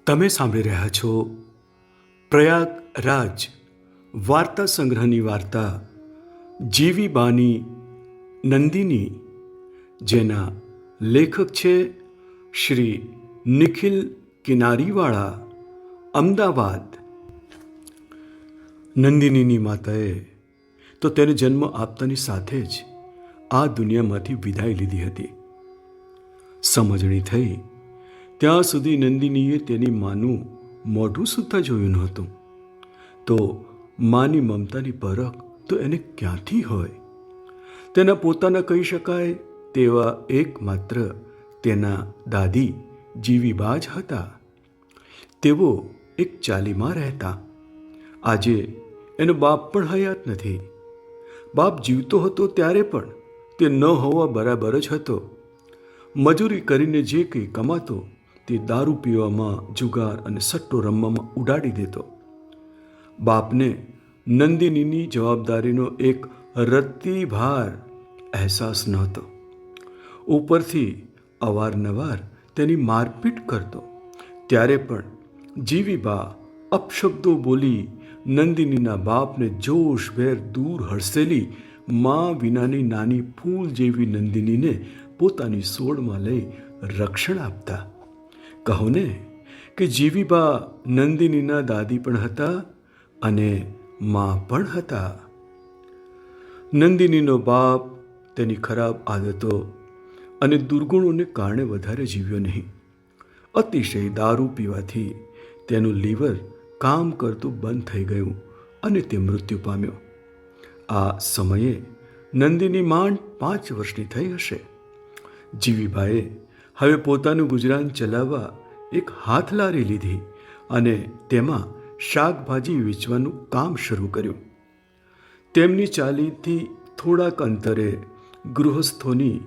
તમે સાંભળી રહ્યા છો પ્રયાગરાજ વાર્તા સંગ્રહની વાર્તા જીવીબાની નંદિની, જેના લેખક છે શ્રી નિખિલ કિનારીવાળા, અમદાવાદ. નંદિનીની માતાએ તો તેને જન્મ આપતાની સાથે જ આ દુનિયામાંથી વિદાય લીધી હતી. સમજણી થઈ ત્યાં સુધી નંદિનીએ તેની માનું મોઢું સુદ્ધા જોયું નહોતું. તો માની મમતાની પરખ તો એને ક્યાંથી હોય? તેના પોતાના કહી શકાય તેવા એકમાત્ર તેના દાદી જીવીબા જ હતા. તેઓ એક ચાલીમાં રહેતા. આજે એનો બાપ પણ હયાત નથી. બાપ જીવતો હતો ત્યારે પણ તે ન હોવા બરાબર જ હતો. મજૂરી કરીને જે કંઈ કમાતો તે દારૂ પીવામાં, જુગાર અને સટ્ટો રમવામાં ઉડાડી દેતો. બાપને નંદિનીની જવાબદારીનો એક રત્તીભાર અહેસાસ નહોતો. ઉપરથી અવારનવાર તેની મારપીટ કરતો. ત્યારે પણ જીવીબા અપશબ્દો બોલી નંદિનીના બાપને જોશભેર દૂર હડસેલી મા વિનાની નાની ફૂલ જેવી નંદિનીને પોતાની સોળમાં લઈ રક્ષણ આપતા. કહો ને કે જીવીબા નંદિનીના દાદી પણ હતા અને મા પણ હતા. નંદિનીનો બાપ તેની ખરાબ આદતો અને દુર્ગુણોને કારણે વધારે જીવ્યો નહીં. અતિશય દારૂ પીવાથી તેનું લીવર કામ કરતું બંધ થઈ ગયું અને તે મૃત્યુ પામ્યો. આ સમયે નંદિની માંડ 5 વર્ષની થઈ હશે. જીવીબાએ હવે પોતાનું ગુજરાન ચલાવવા એક હાથલારી લીધી અને તેમાં શાકભાજી વેચવાનું કામ શરૂ કર્યું. તેમની ચાલીથી થોડાક અંતરે ગૃહસ્થોની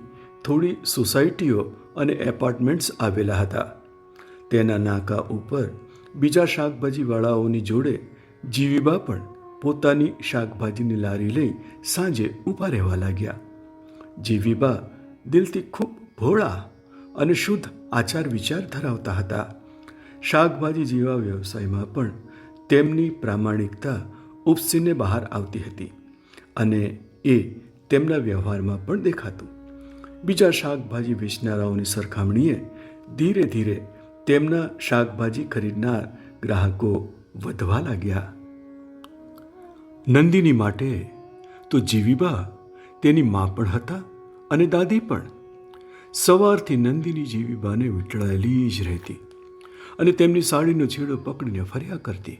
થોડી સોસાયટીઓ અને એપાર્ટમેન્ટ્સ આવેલા હતા. તેના નાકા ઉપર બીજા શાકભાજીવાળાઓની જોડે જીવીબા પણ પોતાની શાકભાજીની લારી લઈ સાંજે ઊભા રહેવા લાગ્યા. જીવીબા દિલથી ખૂબ ભોળા અને શુદ્ધ આચાર વિચાર ધરાવતા હતા. શાકભાજી જેવા વ્યવસાયમાં પણ તેમની પ્રામાણિકતા ઉપસીને બહાર આવતી હતી અને એ તેમના વ્યવહારમાં પણ દેખાતું. બીજા શાકભાજી વેચનારાઓની સરખામણીએ ધીરે ધીરે તેમના શાકભાજી ખરીદનાર ગ્રાહકો વધવા લાગ્યા. નંદિની માટે તો જીવીબા તેની મા પણ હતા અને દાદી પણ. સવારથી નંદિની જીવીબાને વીંટળાયેલી જ રહેતી અને તેમની સાડીનો છેડો પકડીને ફર્યા કરતી.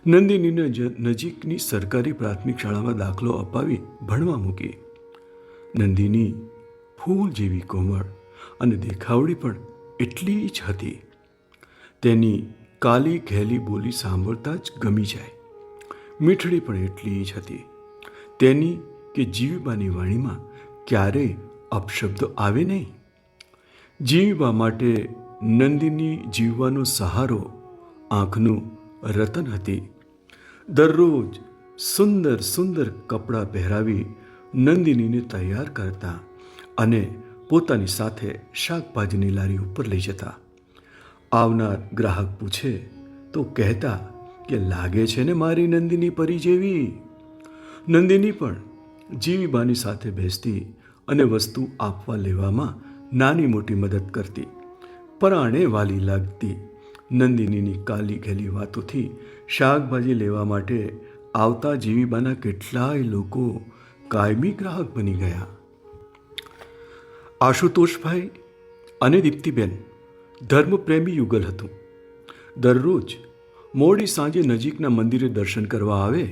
નંદિનીને નજીકની સરકારી પ્રાથમિક શાળામાં દાખલો અપાવી ભણવા મૂકી. નંદિની ફૂલ જેવી કોમળ અને દેખાવડી પણ એટલી જ હતી. તેની કાલી ઘેલી બોલી સાંભળતા જ ગમી જાય. મીઠડી પણ એટલી જ હતી. તેની કે જીવીબાની વાણીમાં ક્યારેય અપશબ્દો આવે નહીં. જીવીબા માટે નંદિની જીવવાનો સહારો આંખનું રતન હતી. દરરોજ સુંદર સુંદર કપડાં પહેરાવી નંદિનીને તૈયાર કરતા અને પોતાની સાથે શાકભાજીની લારી ઉપર લઈ જતા. આવનાર ગ્રાહક પૂછે તો કહેતા કે લાગે છે ને મારી નંદિની પરી જેવી. નંદિની પણ જીવીબાની સાથે બેસતી અને વસ્તુ આપવા લેવામાં નાની મોટી મદદ કરતી. પરાણે વાલી લાગતી. નંદિનીની કાલી ઘેલી વાતોથી શાકભાજી લેવા માટે આવતા જીવીબાના કેટલાય લોકો કાયમી ગ્રાહક બની ગયા. આશુતોષભાઈ અને દીપ્તિબેન ધર્મપ્રેમી યુગલ હતું. દરરોજ મોડી સાંજે નજીકના મંદિરે દર્શન કરવા આવે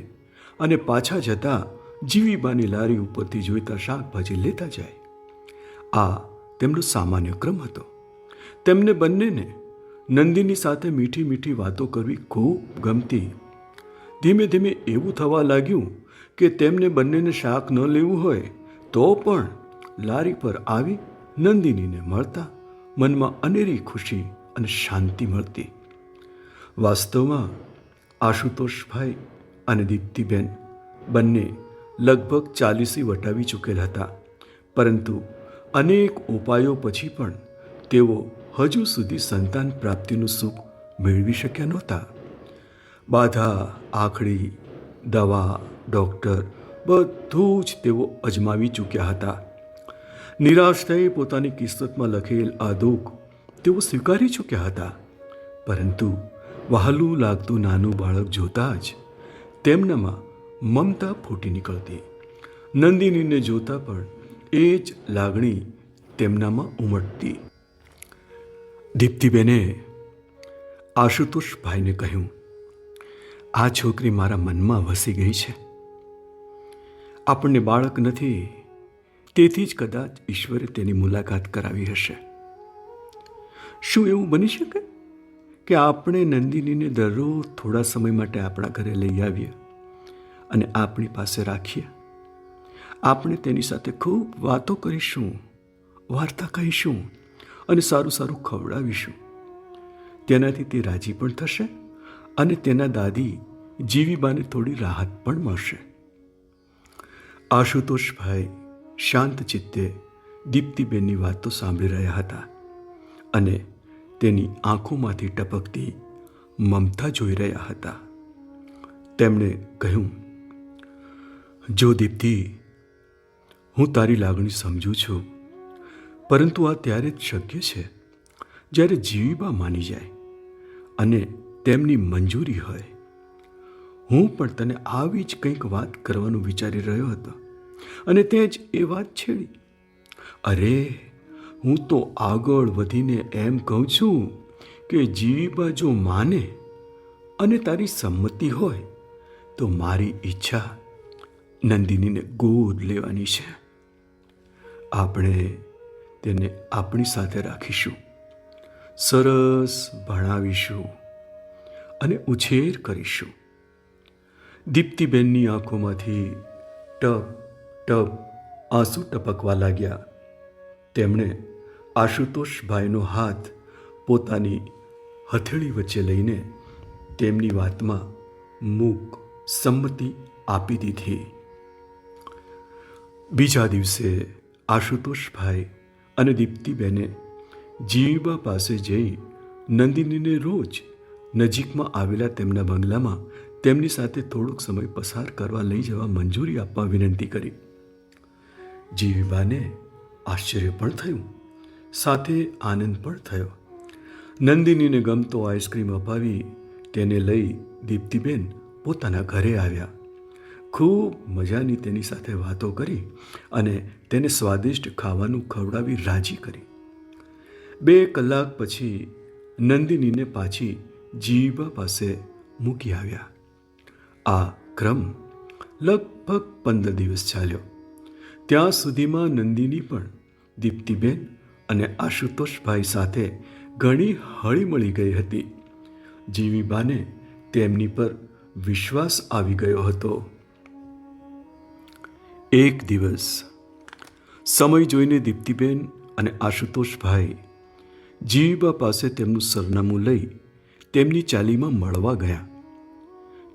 અને પાછા જતા જીવીબાની લારી ઉપરથી જોઈતા શાકભાજી લેતા જાય. આ તેમનો સામાન્ય ક્રમ હતો. તેમને બંનેને નંદિની સાથે મીઠી મીઠી વાતો કરવી ખૂબ ગમતી. ધીમે ધીમે એવું થવા લાગ્યું કે તેમને બંનેને શાક ન લેવું હોય તો પણ લારી પર આવી નંદિનીને મળતા મનમાં અનેરી ખુશી અને શાંતિ મળતી. વાસ્તવમાં આશુતોષભાઈ અને દીપ્તિબેન બંને લગભગ 40 વટાવી ચૂકેલ હતા, પરંતુ અનેક ઉપાયો પછી પણ તેઓ હજુ સુધી સંતાન પ્રાપ્તિનું સુખ મેળવી શક્યા નહોતા. બાધા, આખડી, દવા, ડૉક્ટર બધું જ તેઓ અજમાવી ચૂક્યા હતા. નિરાશ થઈ પોતાની કિસ્મતમાં લખેલ આ દુઃખ તેઓ સ્વીકારી ચૂક્યા હતા. પરંતુ વહાલું લાગતું નાનું બાળક જોતાં જ તેમનામાં મમતા ફૂટી નીકળતી. નંદિનીને જોતાં પણ એ જ લાગણી તેમનામાં ઉમટતી. દીપ્તિબેને આશુતોષભાઈને કહ્યું, આ છોકરી મારા મનમાં વસી ગઈ છે. આપણને બાળક નથી, તેથી જ કદાચ ઈશ્વરે તેની મુલાકાત કરાવી હશે. શું એવું બની શકે કે આપણે નંદિનીને દરરોજ થોડા સમય માટે આપણા ઘરે લઈ આવીએ અને આપણી પાસે રાખીએ? આપણે તેની સાથે ખૂબ વાતો કરીશું, વાર્તા કહીશું અને સારું સારું ખવડાવીશું. તેનાથી તે રાજી પણ થશે અને તેના દાદી જીવીબાને થોડી રાહત પણ મળશે. આશુતોષભાઈ શાંત ચિત્તે દીપ્તિબેનની વાતો સાંભળી રહ્યા હતા અને તેની આંખોમાંથી ટપકતી મમતા જોઈ રહ્યા હતા. તેમણે કહ્યું, જો દીપ્તિ, હું તારી લાગણી સમજું છું, પરંતુ આ ત્યારે જ શક્ય છે જ્યારે જીવીબા માની જાય અને તેમની મંજૂરી હોય. હું પણ તને આવી જ કંઈક વાત કરવાનું વિચારી રહ્યો હતો અને તે જ એ વાત છેડી. અરે, હું તો આગળ વધીને એમ કહું છું કે જીવીબા જો માને અને તારી સંમતિ હોય તો મારી ઈચ્છા નંદિનીને ગોદ લેવાની છે. આપણે તેને આપણી સાથે રાખીશું, સરસ ભણાવીશું અને ઉછેર કરીશું. દીપ્તિબેનની આંખોમાંથી ટપ ટપ આંસુ ટપકવા લાગ્યા. તેમણે આશુતોષભાઈનો હાથ પોતાની હથેળી વચ્ચે લઈને તેમની વાતમાં મૂક સંમતિ આપી દીધી. બીજા દિવસે આશુતોષભાઈ અને દીપ્તિબેને જીવીબા પાસે જઈ નંદિનીને રોજ નજીકમાં આવેલા તેમના બંગલામાં તેમની સાથે થોડોક સમય પસાર કરવા લઈ જવા મંજૂરી આપવા વિનંતી કરી. જીવીબાને આશ્ચર્ય પણ થયું, સાથે આનંદ પણ થયો. નંદિનીને ગમતો આઈસ્ક્રીમ અપાવી તેને લઈ દીપ્તિબેન પોતાના ઘરે આવ્યા. ખૂબ મજાની તેની સાથે વાતો કરી અને તેને સ્વાદિષ્ટ ખાવાનું ખવડાવી રાજી કરી. 2 કલાક પછી નંદિનીને પાછી જીવીબા પાસે મૂકી આવ્યા. આ ક્રમ લગભગ 15 દિવસ ચાલ્યો. ત્યાં સુધીમાં નંદિની પણ દીપ્તિબેન અને આશુતોષભાઈ સાથે ઘણી હળીમળી ગઈ હતી. જીવીબાને તેમની પર વિશ્વાસ આવી ગયો હતો. એક દિવસ સમય જોઈને દીપ્તિબેન અને આશુતોષભાઈ જીવીબા પાસે તેમનું સરનામું લઈ તેમની ચાલીમાં મળવા ગયા.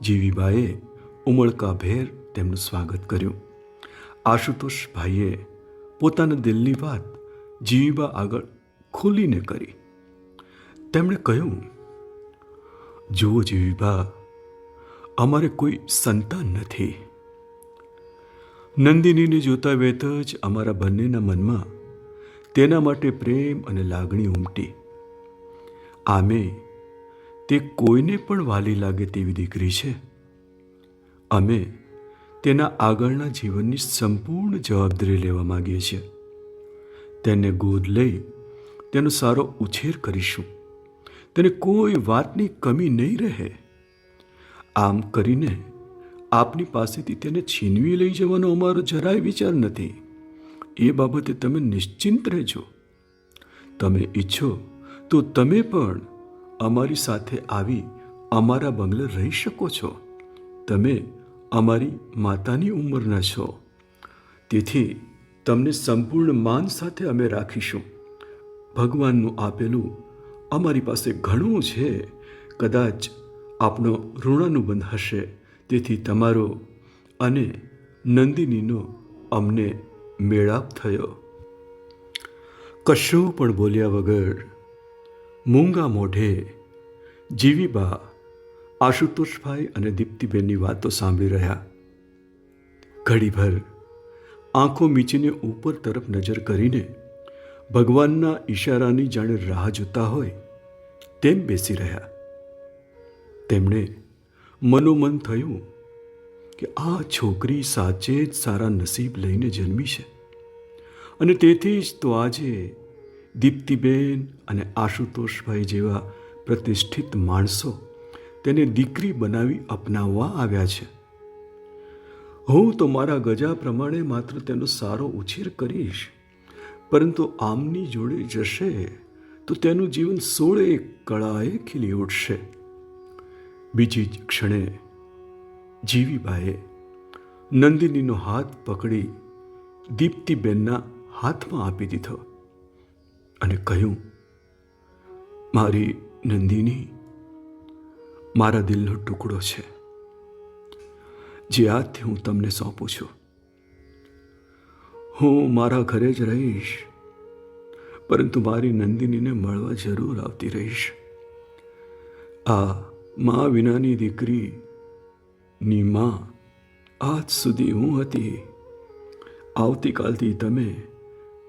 જીવીબાએ ઉમળકાભેર તેમનું સ્વાગત કર્યું. આશુતોષભાઈએ પોતાના દિલની વાત જીવીબા આગળ ખુલીને કરી. તેમણે કહ્યું, જુઓ જીવીબા, અમારે કોઈ સંતાન નથી. નંદિનીને જોતા વેત જ અમારા બંનેના મનમાં તેના માટે પ્રેમ અને લાગણી ઉમટી. આમે તે કોઈને પણ વાલી લાગે તેવી દીકરી છે. અમે તેના આગળના જીવનની સંપૂર્ણ જવાબદારી લેવા માંગીએ છીએ. તેને ગોદ લઈ તેનો સારો ઉછેર કરીશું. તેને કોઈ વાતની કમી નહીં રહે. આમ કરીને આપની પાસેથી તેને છીનવી લઈ જવાનો અમારો જરાય વિચાર નથી. એ બાબતે તમે નિશ્ચિંત રહેજો. તમે ઈચ્છો તો તમે પણ અમારી સાથે આવી અમારા બંગલે રહી શકો છો. તમે અમારી માતાની ઉંમરના છો, તેથી તમને સંપૂર્ણ માન સાથે અમે રાખીશું. ભગવાનનું આપેલું અમારી પાસે ઘણું છે. કદાચ આપનો ઋણાનુબંધ હશે, તેથી તમારો અને નંદિનીનો અમને મેળાપ થયો. કશું પણ બોલ્યા વગર મૂંગા મોઢે જીવીબા આશુતોષભાઈ અને દીપ્તિબેનની વાતો સાંભળી રહ્યા. ઘડીભર આંખો મીચીને ઉપર તરફ નજર કરીને ભગવાનના ઈશારાની જાણે રાહ જોતા હોય તેમ બેસી રહ્યા. તેમણે મનોમન થયું કે આ છોકરી સાચે જ સારા નસીબ લઈને જન્મી છે અને તેથી જ તો આજે દીપ્તિબેન અને આશુતોષભાઈ જેવા પ્રતિષ્ઠિત માણસો તેને દીકરી બનાવી અપનાવવા આવ્યા છે. હું તો મારા ગજા પ્રમાણે માત્ર તેનો સારો ઉછેર કરીશ, પરંતુ આમની જોડે જશે તો તેનું જીવન 16 કળાએ ખીલી ઉઠશે. બીજી જ ક્ષણે જીવીબાએ નંદિનીનો હાથ પકડી દીપ્તિબેનના હાથમાં આપી દીધો અને કહ્યું, મારી નંદિની મારા દિલનો ટુકડો છે, જે આજથી હું તમને સોંપું છું. હું મારા ઘરે જ રહીશ, પરંતુ મારી નંદિનીને મળવા જરૂર આવતી રહીશ. આ મા વિનાની દીકરીની મા આજ સુધી હું હતી. આવતીકાલથી તમે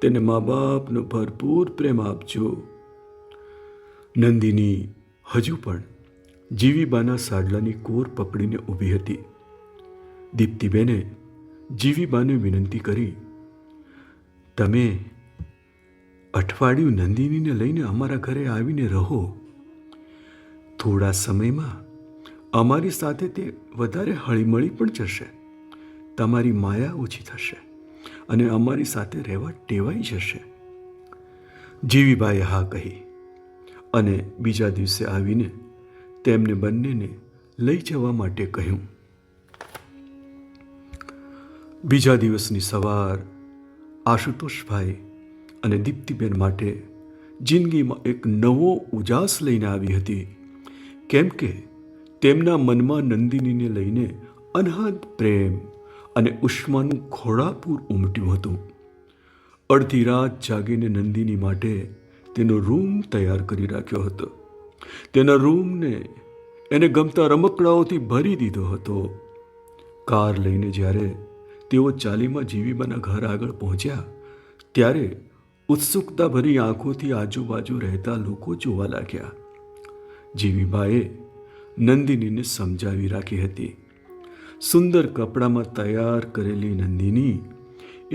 તેને મા બાપનો ભરપૂર પ્રેમ આપજો. નંદિની હજુ પણ જીવીબાના સાડલાની કોર પકડીને ઊભી હતી. દીપ્તિબેને જીવીબાને વિનંતી કરી, તમે અઠવાડિયું નંદિનીને લઈને અમારા ઘરે આવીને રહો. થોડા સમયમાં અમારી સાથે તે વધારે હળીમળી પણ જશે. તમારી માયા ઓછી થશે અને અમારી સાથે રહેવા ટેવાઈ જશે. જીવીબાએ હા કહી અને બીજા દિવસે આવીને તેમને બંનેને લઈ જવા માટે કહ્યું. બીજા દિવસની સવાર આશુતોષભાઈ અને દીપ્તિબેન માટે જિંદગીમાં એક નવો ઉજાસ લઈને આવી હતી, કેમ કે તેમના મનમાં નંદિનીને લઈને અનહદ પ્રેમ અને ઉષ્માનું ઘોડાપૂર ઉમટ્યું હતું. અડધી રાત જાગીને નંદિની માટે તેનો રૂમ તૈયાર કરી રાખ્યો હતો. તેના રૂમને એને ગમતા રમકડાઓથી ભરી દીધો હતો. કાર લઈને જ્યારે તેઓ ચાલીમાં જીવીબાના ઘર આગળ પહોંચ્યા ત્યારે ઉત્સુકતા ભરી આંખોથી આજુબાજુ રહેતા લોકો જોવા લાગ્યા. જીવીબાએ નંદિનીને સમજાવી રાખી હતી. સુંદર કપડામાં તૈયાર કરેલી નંદિની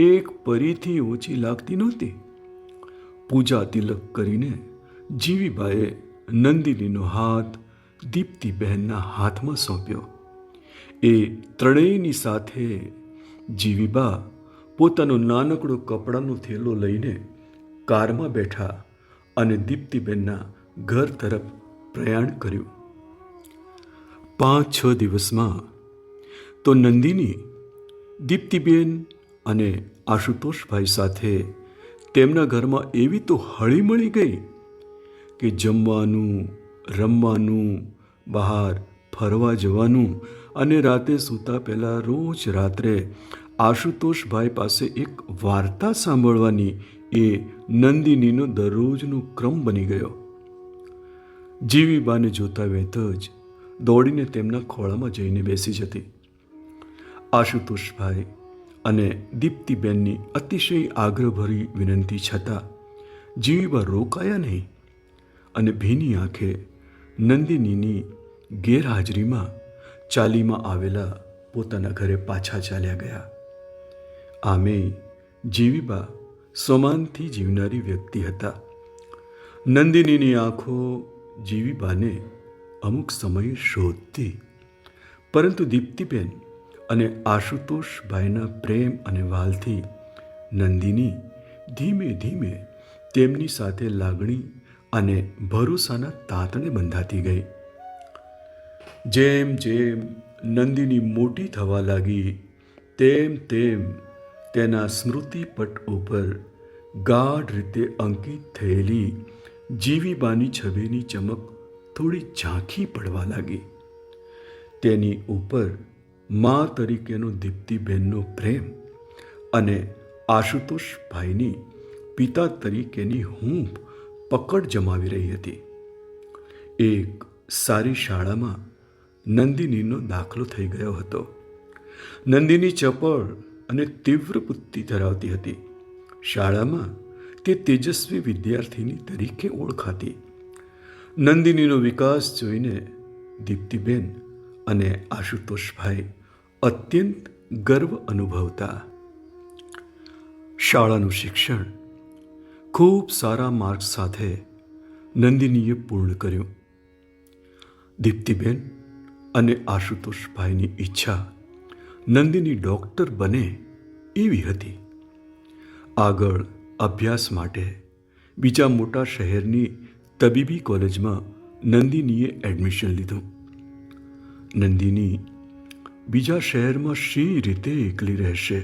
એક પરીથી ઓછી લાગતી નહોતી. પૂજા તિલક કરીને જીવીબાએ નંદિનીનો હાથ દીપ્તિબહેનના હાથમાં સોંપ્યો. એ ત્રણેયની સાથે જીવીબા પોતાનો નાનકડો કપડાનો થેલો લઈને કારમાં બેઠા અને દીપ્તિબેનના ઘર તરફ પ્રયાણ કર્યું. 5-6 દિવસમાં તો નંદિની દીપ્તિબેન અને આશુતોષભાઈ સાથે તેમના ઘરમાં એવી તો હળીમળી ગઈ કે જમવાનું, રમવાનું, બહાર ફરવા જવાનું અને રાતે સૂતા પહેલાં રોજ રાત્રે આશુતોષભાઈ પાસે એક વાર્તા સાંભળવાની એ નંદિનીનો દરરોજનો ક્રમ બની ગયો. જીવીબાને જોતા વેત જ દોડીને તેમના ખોળામાં જઈને બેસી જતી. આશુતોષભાઈ અને દીપ્તિબેનની અતિશય આગ્રહભરી વિનંતી છતાં જીવીબા રોકાયા નહીં અને ભીની આંખે નંદિનીની ગેરહાજરીમાં ચાલીમાં આવેલા પોતાના ઘરે પાછા ચાલ્યા ગયા. આમેય જીવીબા સોમાનથી જીવનારી વ્યક્તિ હતા. નંદિનીની આંખો જીવીબાને અમુક સમયે શોધતી, પરંતુ દીપ્તિબેન અને આશુતોષભાઈના પ્રેમ અને વાલથી નંદિની ધીમે ધીમે તેમની સાથે લાગણી અને ભરોસાના તાતણે બંધાતી ગઈ. જેમ જેમ નંદિની મોટી થવા લાગી તેમ તેમ તેના સ્મૃતિપટ ઉપર ગાઢ રીતે અંકિત થયેલી જીવીબાની છબીની ચમક થોડી ઝાંખી પડવા લાગી. તેની ઉપર મા તરીકેનો દીપ્તિબેનનો પ્રેમ અને આશુતોષભાઈની પિતા તરીકેની હૂંફ પકડ જમાવી રહી હતી. એક સારી શાળામાં નંદિનીનો દાખલો થઈ ગયો હતો. નંદિની ચપળ અને તીવ્ર બુદ્ધિ ધરાવતી હતી. શાળામાં તે તેજસ્વી વિદ્યાર્થીની તરીકે ઓળખાતી. નંદિનીનો વિકાસ જોઈને દીપ્તિબેન અને આશુતોષભાઈ અત્યંત ગર્વ અનુભવતા. શાળાનું શિક્ષણ ખૂબ સારા માર્ક્સ સાથે નંદિનીએ પૂર્ણ કર્યું. દીપ્તિબેન અને આશુતોષભાઈની ઈચ્છા નંદિની ડૉક્ટર બને એવી હતી. આગળ અભ્યાસ માટે બીજા મોટા શહેરની તબીબી કોલેજમાં નંદિનીએ એડમિશન લીધું. નંદિની બીજા શહેરમાં શી રીતે એકલી રહેશે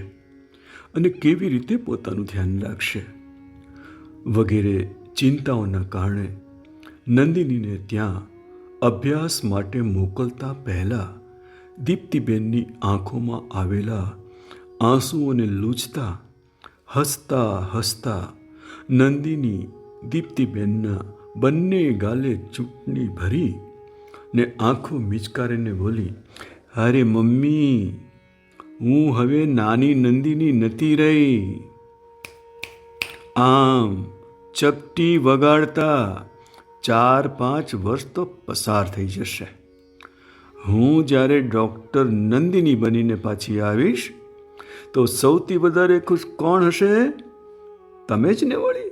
અને કેવી રીતે પોતાનું ધ્યાન રાખશે વગેરે ચિંતાઓના કારણે નંદિનીને ત્યાં અભ્યાસ માટે મોકલતા પહેલાં દીપ્તિબેનની આંખોમાં આવેલા આંસુઓને લૂછતા હસતા હસતા નંદિની દીપ્તિબેનના બંને ગાલે ચૂંટણી ભરી ને આંખો મિચકારીને બોલી, અરે મમ્મી, હું હવે નાની નંદિની નથી રહી. આમ ચપટી વગાડતા 4-5 વર્ષ તો પસાર થઈ જશે. હું જ્યારે ડૉક્ટર નંદિની બનીને પાછી આવીશ તો સૌથી વધારે ખુશ કોણ હશે? તમે જ ને વળી.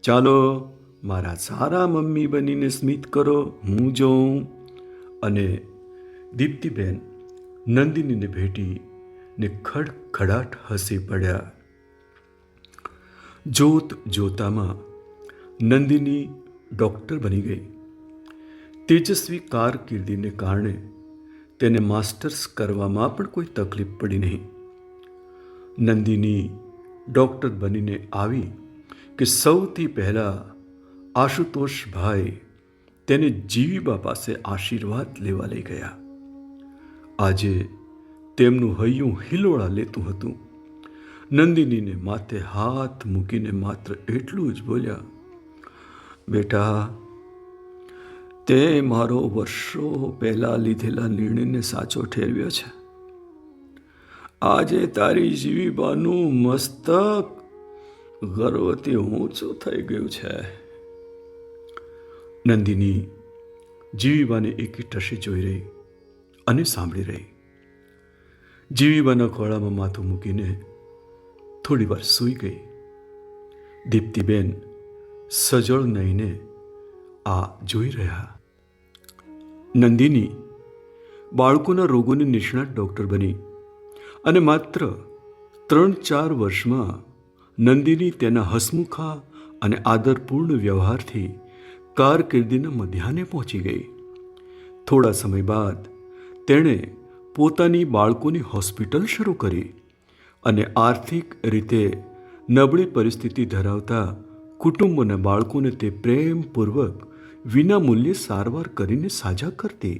ચાલો મારા સારા મમ્મી બનીને સ્મિત કરો, હું જોઉં. અને દીપ્તિબેન નંદિનીને ભેટી ને ખડખડાટ હસી પડ્યા. જોત જોતામાં નંદિની ડૉક્ટર બની ગઈ. તેજસ્વી કારકિર્દીને કારણે તેને માસ્ટર્સ કરવામાં પણ કોઈ તકલીફ પડી નહીં. નંદિની ડૉક્ટર બનીને આવી કે સૌથી પહેલાં આશુતોષભાઈ તેને જીવીબા પાસે આશીર્વાદ લેવા લઈ ગયા. આજે તેમનું હૈયું હિલોળા લેતું હતું. નંદિનીને માથે હાથ મૂકીને માત્ર એટલું જ બોલ્યા, બેટા, તે મારો વર્ષો પહેલાં લીધેલા નિર્ણયને સાચો ઠેરવ્યો છે. આજે તારી જીવીબાનું મસ્તક ગર્વથી ઊંચું થઈ ગયું છે. નંદિની જીવીબાને એકી ટશે જોઈ રહી અને સાંભળી રહી. જીવીબાના ખોળામાં માથું મૂકીને થોડી વાર સૂઈ ગઈ. દીપ્તિબેન સજળ નહીને આ જોઈ રહ્યા. નંદિની બાળકોના રોગોની નિષ્ણાત ડૉક્ટર બની અને માત્ર 3-4 વર્ષમાં નંદિની તેના હસમુખા અને આદરપૂર્ણ વ્યવહારથી કારકિર્દીના મધ્યાને પહોંચી ગઈ. થોડા સમય બાદ તેણે પોતાની બાળકોની હોસ્પિટલ શરૂ કરી અને આર્થિક રીતે નબળી પરિસ્થિતિ ધરાવતા કુટુંબોના બાળકોને તે પ્રેમપૂર્વક વિનામૂલ્યે સારવાર કરીને સાજા કરતી.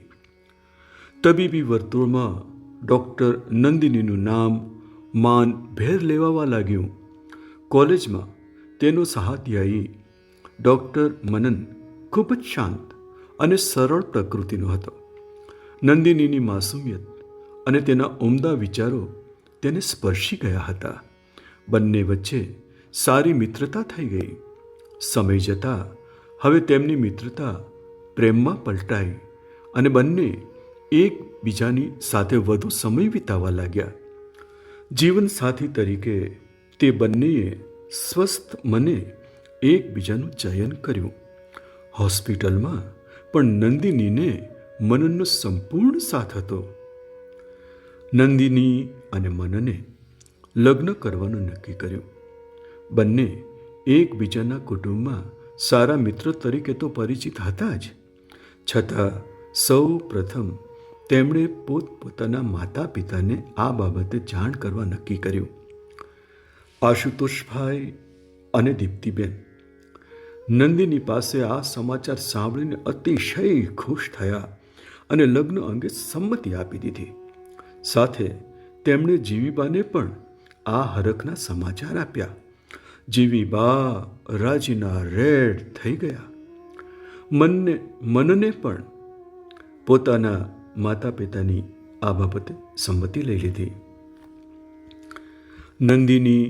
તબીબી વર્તુળમાં ડૉક્ટર નંદિનીનું નામ માનભેર લેવાવા લાગ્યું. કોલેજમાં તેનો સહાધ્યાયી ડૉક્ટર મનન ખૂબ જ શાંત અને સરળ પ્રકૃતિનો હતો. નંદિનીની માસુમિયત અને તેના ઉમદા વિચારો તેને સ્પર્શી ગયા હતા. બંને વચ્ચે સારી મિત્રતા થઈ ગઈ. સમય જતાં હવે તેમની મિત્રતા પ્રેમમાં પલટાઈ અને બંને એકબીજાની સાથે વધુ સમય વિતાવવા લાગ્યા. જીવનસાથી તરીકે તે બંનેએ સ્વસ્થ મને એકબીજાનું ચયન કર્યું. હોસ્પિટલમાં પણ નંદિનીને મનનનો સંપૂર્ણ સાથ હતો. નંદિની અને મનને લગ્ન કરવાનું નક્કી કર્યું. બંને એકબીજાના કુટુંબમાં સારા મિત્ર તરીકે તો પરિચિત હતા જ, છતાં સૌ પ્રથમ તેમણે પોતપોતાના માતા પિતાને આ બાબતે જાણ કરવા નક્કી કર્યું. આશુતોષભાઈ અને દીપ્તિબેન નંદિની પાસે આ સમાચાર સાંભળીને અતિશય ખુશ થયા અને લગ્ન અંગે સંમતિ આપી દીધી. સાથે તેમણે જીવીબાને પણ આ હરખના સમાચાર આપ્યા. જીવીબા રાજીના રેડ થઈ ગયા. મનને પણ પોતાના માતા પિતાની આ બાબતે સંમતિ લઈ લીધી. નંદિની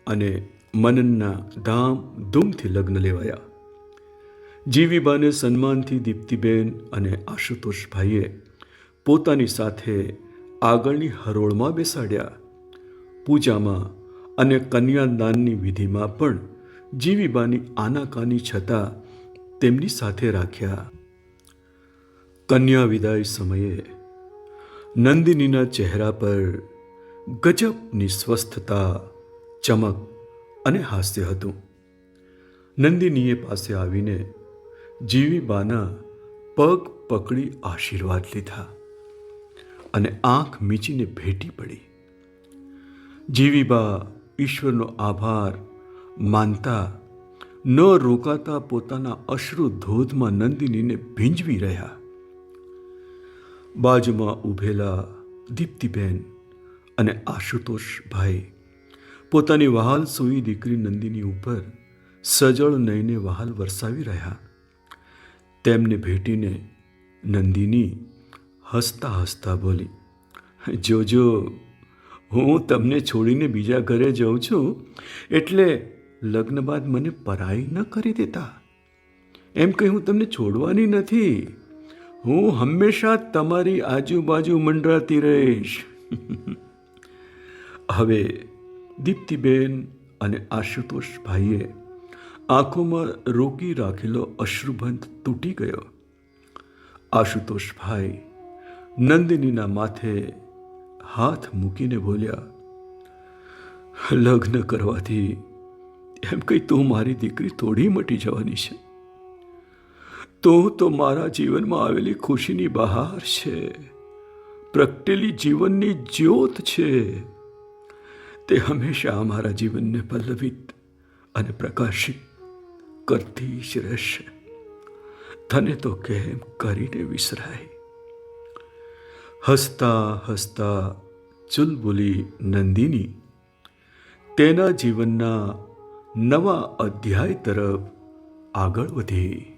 અને મનનના ધામધૂમથી લગ્ન લેવાયા. જીવીબાને સન્માનથી દીપ્તિબેન અને આશુતોષભાઈએ પોતાની સાથે આગળની હરોળમાં બેસાડ્યા. પૂજામાં અને કન્યાદાનની વિધિમાં પણ જીવીબાની આનાકાની છતાં તેમની સાથે રાખ્યા. કન્યા વિદાય સમયે નંદિનીના ચહેરા પર ગજબની સ્વસ્થતા, ચમક અને હાસ્ય હતું. નંદિનીએ પાસે આવીને જીવીબાના પગ પકડી આશીર્વાદ લીધા અને આંખ મીચીને ભેટી પડી. જીવીબા ઈશ્વરનો આભાર માનતા ન રોકાતા પોતાના અશ્રુ ધોધમાં નંદિનીને ભીંજવી રહ્યા. બાજુમાં ઊભેલા દીપ્તિબેન અને આશુતોષભાઈ પોતાની વહાલ સોઈ દીકરી નંદિની ઉપર સજળ નયને વહાલ વરસાવી રહ્યા. તેમને ભેટીને નંદિની હસતા હસતા બોલી, જોજો, હું તમને છોડીને બીજા ઘરે જાઉં છું એટલે લગ્ન બાદ મને પરાઈ ન કરી દેતા. એમ કહી હું તમને છોડવાની નથી. હું હંમેશા તમારી આજુબાજુ મંડરાતી રહીશ. હવે દીપ્તિબેન અને આશુતોષભાઈએ આંખોમાં રોકી રાખેલો અશ્રુબંધ તૂટી ગયો. આશુતોષભાઈ નંદિનીના માથે હાથ મૂકીને બોલ્યા, લગ્ન કરવાથી એમ કઈ તું મારી દીકરી થોડી મટી જવાની છે. તું તો મારા જીવનમાં આવેલી ખુશીની બહાર છે, પ્રગટેલી જીવનની જ્યોત છે. તે હંમેશા અમારા જીવનને પલ્લવિત અને પ્રકાશિત કરતી જ રહેશે. તને તો કેમ કરીને વિસરાય. હસતા હસતા ચુલબુલી નંદિની તેના જીવનના નવા અધ્યાય તરફ આગળ વધી.